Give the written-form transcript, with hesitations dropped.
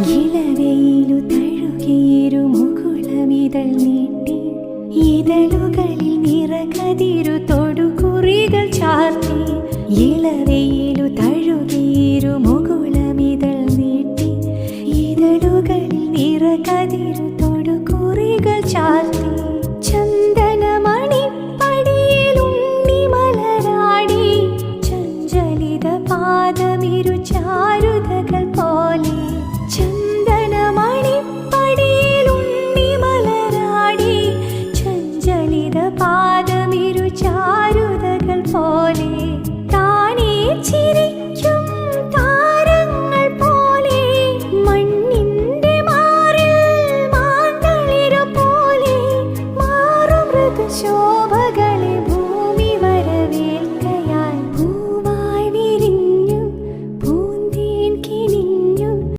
ഇളവെയിലു തഴുകിയിരു മുകുളമിതൾ നീട്ടി ഇതളുകളിൽ നിറകതിരു തൊടുകുറികൾ ചാർത്തി. ഇളവെയിലു തഴുകിയിരു മുകുളമിതൾ നീട്ടി ഇതളുകളിൽ നിറകതിരു തൊടുകുറികൾ ചാർത്തി.